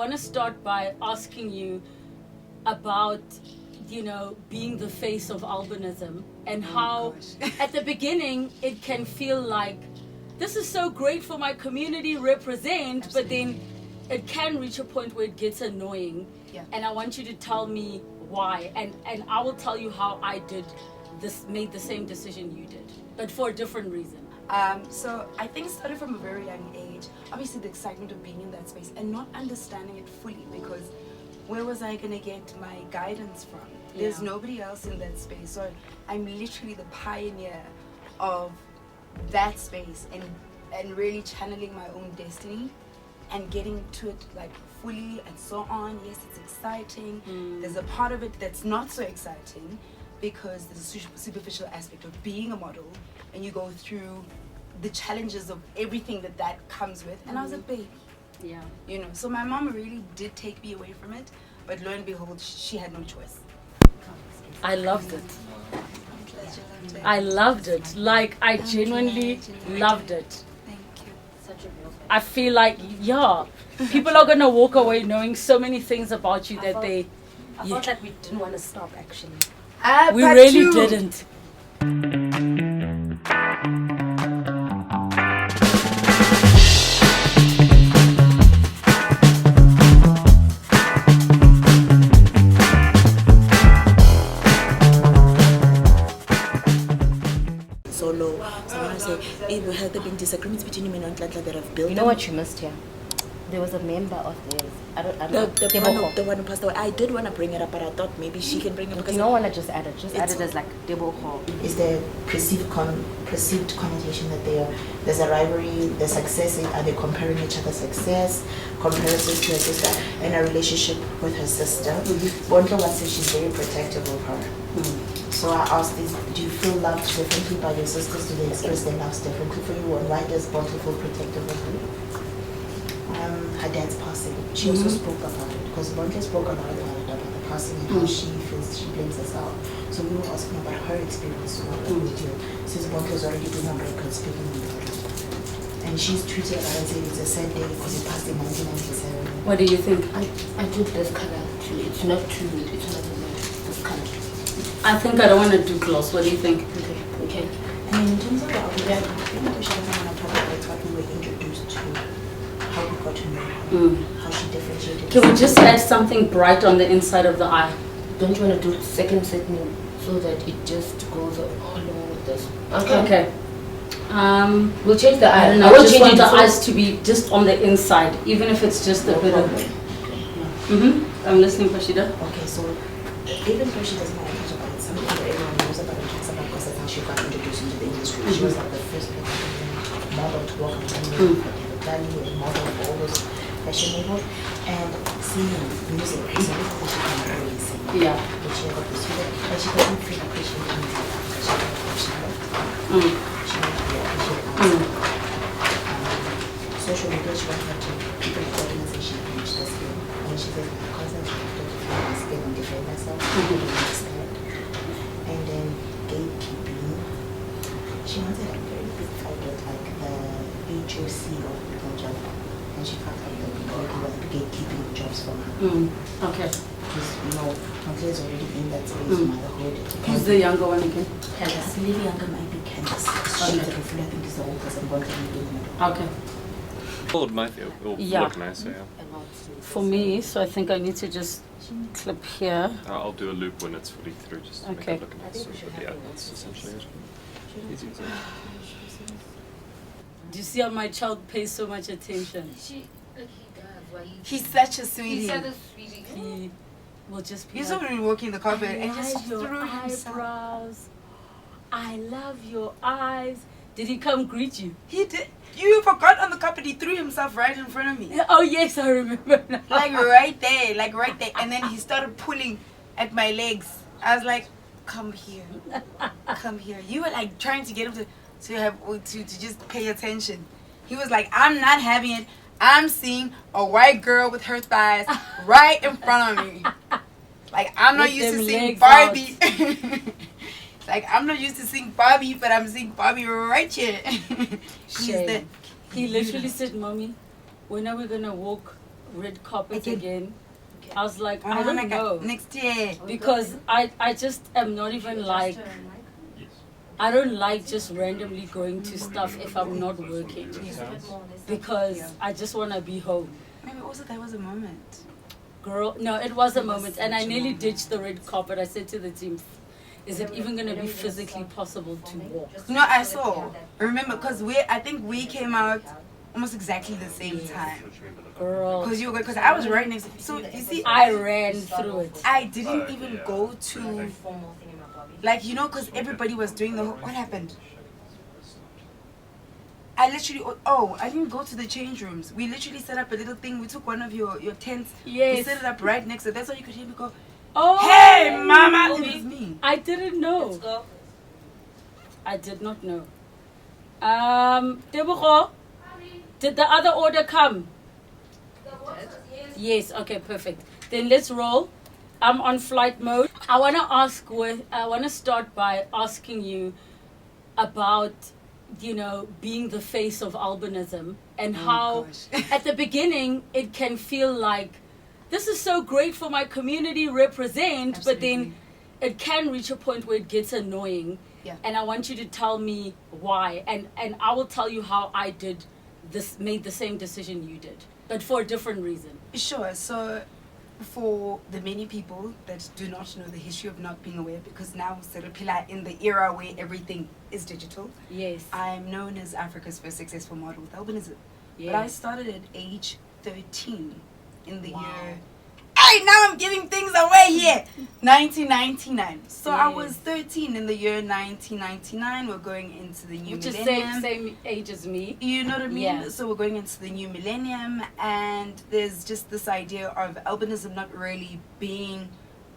I want to start by asking you about, being the face of albinism and how at the beginning it can feel like this is so great for my community represent, Absolutely. but then it can reach a point where it gets annoying. Yeah. And I want you to tell me why, and I will tell you how I made the same decision you did, but for a different reason. So I think it started from a very young age. Obviously the excitement of being in that space and not understanding it fully, because where was I going to get my guidance from? There's Yeah. nobody else in that space. So I'm literally the pioneer of that space and really channeling my own destiny and getting to it like fully and so on. Yes, it's exciting. There's a part of it that's not so exciting because there's a superficial aspect of being a model, and you go through the challenges of everything that comes with. And I was a baby. Yeah. So my mom really did take me away from it, but lo and behold, she had no choice. I loved it. I loved it. Like, I genuinely loved it. Thank you. Such a beautiful. I feel like, people are going to walk away knowing so many things about you that I felt like we didn't want to stop actually. we really didn't. So low. So I want to say, have there been disagreements between you and Ntlanhla that have built? You know what you missed here? There was a member of theirs. I don't The one who passed away. I did want to bring it up, but I thought maybe she can bring it because you don't want to just add it. Just add it as like Debo Hall. is there perceived connotation that there's a rivalry, there's success, are they comparing each other's success, comparisons to her sister, and a relationship with her sister? Bontle says she's very protective of her. So I asked this, do you feel loved differently by your sisters? Do they express their loves differently for you? And why does Bontle feel protective of you? Her dad's passing. She also spoke about it because Bontle spoke a lot about the passing and how she feels, she blames herself. So we were asking about her experience with you. Since Bontle's already been on record speaking about it. And she's tweeted about it and said it's a sad day because it passed in 1997. What do you think? I do this color actually. It's not too red. It's not this color. I think I don't want to do gloss. What do you think? Okay. And in terms of the album, I think she doesn't want to talk about what we were introduced to, how we got to know her, how she differentiated. Can we just add something bright on the inside of the eye? Don't you want to do the second segment so that it just goes along with this? Okay. We'll change the eye. I don't know. I just want the eyes to be just on the inside, even if it's just a bit of. I'm listening, Rashida. Okay, so even though she doesn't want to talk about it, something that everyone knows about and talks about because that's how she got introduced into the industry. She was like the first model to walk on the runway, and model for all those fashion labels, and singing music is something that she can really sing. Yeah. But she got this music, but she doesn't feel appreciated music after she left. She wants to be appreciated outside. Social media, she wants her to people in the organization finish this year. And she says, because I'm to skin and defend myself, I didn't understand. And then gatekeeping, she wanted a very big fight with like the HOC of the job. And she felt like the people who were gatekeeping jobs for her. Okay. Because, Tontle is already in that space, motherhood. Who's the younger one again? Candace. I believe younger might be Candace. She's a Refilwe, I think is the old person, Okay. It might be, it'll Yeah. look nicer, For me, so I think I need to just clip here. I'll do a loop when it's fully through, just to Okay. make it look nice. But yeah, that's essentially it. Easy to Do you see how my child pays so much attention? He does. Why He's such a sweetie. sweetie. He will just be He's like, already walking the carpet I and just like your threw himself. eyebrows. I love your eyes. Did he come greet you? He did. You forgot on the carpet. He threw himself right in front of me. Oh yes, I remember now. Like right there. And then he started pulling at my legs. I was like, come here. Come here. You were like trying to get him to just pay attention. He was like, I'm not having it. I'm seeing a white girl with her thighs right in front of me. Like, I'm not With used to them seeing legs Barbie. Like, I'm not used to seeing Barbie, but I'm seeing Barbie right here. Shame. He literally said, Mommy, when are we gonna walk red carpet Again. again. Okay. I was like, Oh I my don't God. know. Next year. Because I just am not even like, I don't like just randomly going to stuff if I'm not working. Because Yeah. I just want to be home. Maybe also that was a moment. Girl, no, it was a It was moment. And I such a nearly moment. ditched the red carpet. I said to the team, is it even going to be physically possible to walk? No, I saw. Remember, because I think we came out almost exactly the same time. Girl, Because I was right next to. So you see, I ran through it. I didn't even go to, like, you know, because everybody was doing the whole, what happened? I literally, I didn't go to the change rooms. We literally set up a little thing. We took one of your tents. We Yes. set it up right next to it. That's why you could hear me go, Oh, hey, mama. It was me. I didn't know. I did not know. Tebogo, did the other order come? Yes, okay, perfect. Then let's roll. I'm on flight mode. I want to start by asking you about, you know, being the face of albinism and how gosh. at the beginning it can feel like this is so great for my community, represent, but then it can reach a point where it gets annoying. Yeah. And I want you to tell me why, and I will tell you how I made the same decision you did, but for a different reason. Sure. So, for the many people that do not know the history of not being aware, because now Serapila in the era where everything is digital, Yes. I'm known as Africa's first successful model with albinism. Yes. But I started at age 13 in the Wow. year. Hey, now I'm giving things away here. 1999. So I Yes. was 13 in the year 1999. We're going into the new Which is millennium. same age as me. You know what I mean? Yeah. So we're going into the new millennium, and there's just this idea of albinism not really being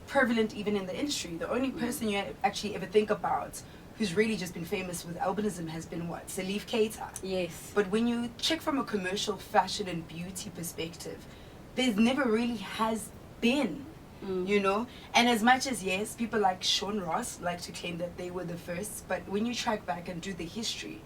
prevalent even in the industry. The only person you actually ever think about who's really just been famous with albinism has been what? Salif Keita. Yes. But when you check from a commercial fashion and beauty perspective, there's never really has been, you know? And as much as, yes, people like Sean Ross like to claim that they were the first, but when you track back and do the history,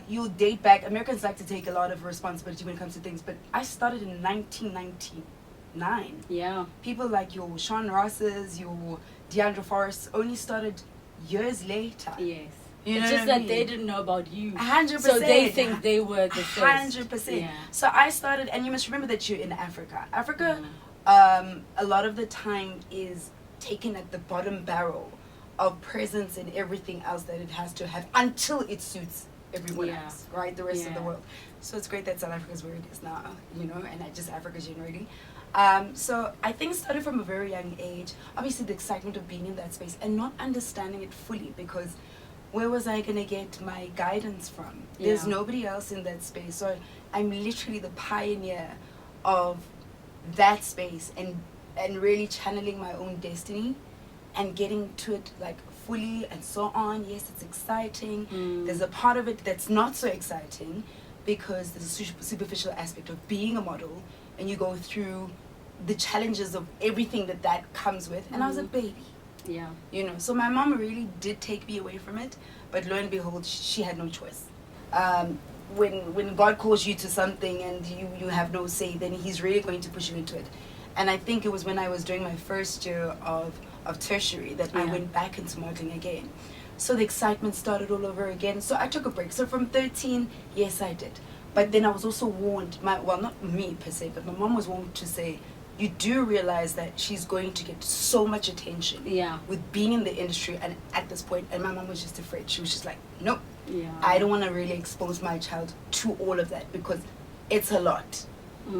you'll date back. Americans like to take a lot of responsibility when it comes to things, but I started in 1999. Yeah. People like your Sean Rosses, your DeAndre Forrest only started years later. Yes. You know It's just what I that they mean? didn't know about you. 100%. So they think they were the first. 100%. Yeah. So I started, and you must remember that you're in Africa. Africa, a lot of the time is taken at the bottom barrel of presence and everything else that it has to have until it suits everyone Yeah. else, right? The rest of the Yeah. world. So it's great that South Africa is where it is now, you know, and not just Africa generally. So I think it started from a very young age. Obviously, the excitement of being in that space and not understanding it fully, because where was I going to get my guidance from? There's Yeah. nobody else in that space. So I'm literally the pioneer of that space, and really channeling my own destiny and getting to it like fully and so on. Yes, it's exciting. There's a part of it that's not so exciting, because there's a superficial aspect of being a model, and you go through the challenges of everything that comes with. And I was a baby, Yeah. you know, so my mom really did take me away from it, but lo and behold, she had no choice. When God calls you to something and you have no say, then he's really going to push you into it. And I think it was when I was doing my first year of tertiary that I Yeah. went back into modeling again. So the excitement started all over again. So I took a break. So from 13, yes, I did. But then I was also warned, not me per se, but my mom was warned to say, you do realize that she's going to get so much attention Yeah. with being in the industry and at this point. And my mom was just afraid. She was just like, nope, Yeah. I don't want to really expose my child to all of that, because it's a lot.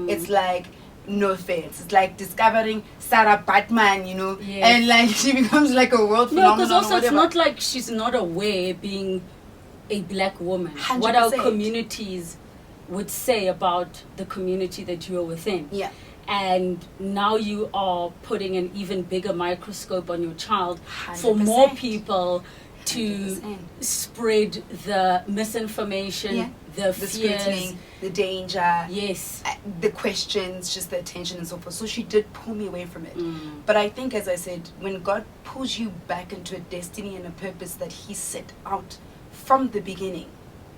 It's like, no offense, it's like discovering Sarah Batman, you know, Yes. and like she becomes like a world No, phenomenon. because or also it's whatever. not like she's not aware, being a black woman, what our 100%. communities would say about the community that you are within. Yeah. And now you are putting an even bigger microscope on your child for more 100%. people to 100%. spread the misinformation, Yeah. the The fears. scrutiny, the danger, Yes. the questions, just the attention and so forth. So she did pull me away from it. Mm. But I think, as I said, when God pulls you back into a destiny and a purpose that he set out from the beginning,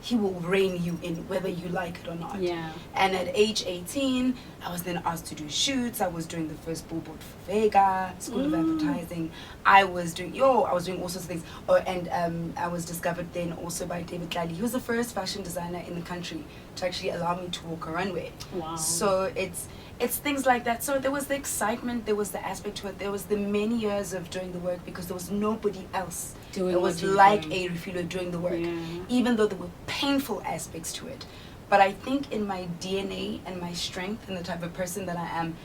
he will rein you in whether you like it or not. Yeah. And at age 18, I was then asked to do shoots. I was doing the first billboard for Vega, School of Advertising. I was doing all sorts of things. Oh, and I was discovered then also by David Glady. He was the first fashion designer in the country to actually allow me to walk a runway. Wow. So it's things like that. So there was the excitement, there was the aspect to it, there was the many years of doing the work because there was nobody else. Doing it was what you like do. a Refilwe doing the work, Yeah. even though there were painful aspects to it. But I think in my DNA and my strength and the type of person that I am,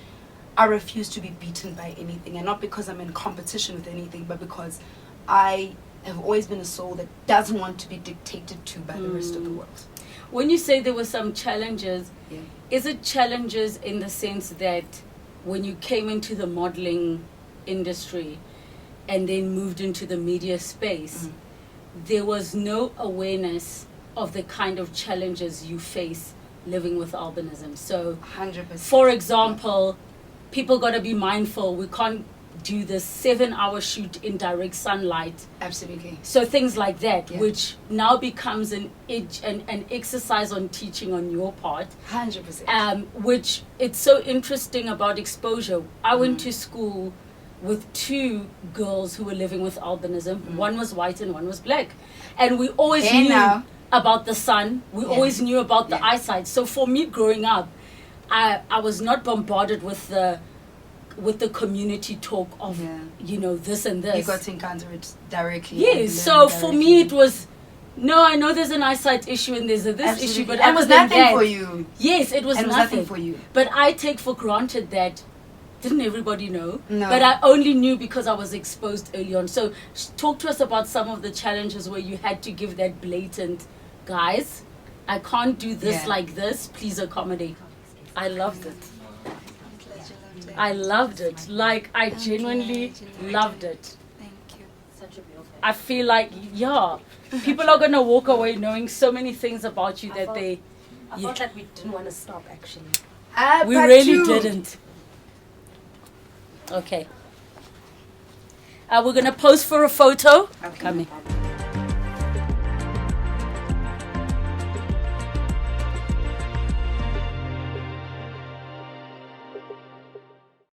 I refuse to be beaten by anything. And not because I'm in competition with anything, but because I have always been a soul that doesn't want to be dictated to by the rest of the world. When you say there were some challenges, Yeah. is it challenges in the sense that when you came into the modeling industry and then moved into the media space, there was no awareness of the kind of challenges you face living with albinism? So 100%. for example, people got to be mindful. We can't do this 7-hour shoot in direct sunlight. Absolutely. So things like that, Yeah. which now becomes an exercise on teaching on your part. 100%. Which it's so interesting about exposure. I went to school with 2 girls who were living with albinism. One was white and one was black. And we always Hey, knew now. about the sun. We always knew about the eyesight. So for me growing up, I was not bombarded with the community talk of, you know, this and this. You got to encounter it directly. Yes, so for me it was, no, I know there's an eyesight issue and there's this issue, but it was other than nothing that, for you. yes, it was And it was nothing. nothing for you. But I take for granted that, didn't everybody know? No. But I only knew because I was exposed early on. So talk to us about some of the challenges where you had to give that blatant, guys, I can't do this like this, please accommodate. I loved it. I loved it. Like, I genuinely loved it. Thank you. I feel like, yeah, people are going to walk away knowing so many things about you that they... I felt like we didn't want to stop, actually. We Part really 2. didn't. Okay. We're going to pose for a photo. Okay. Come here.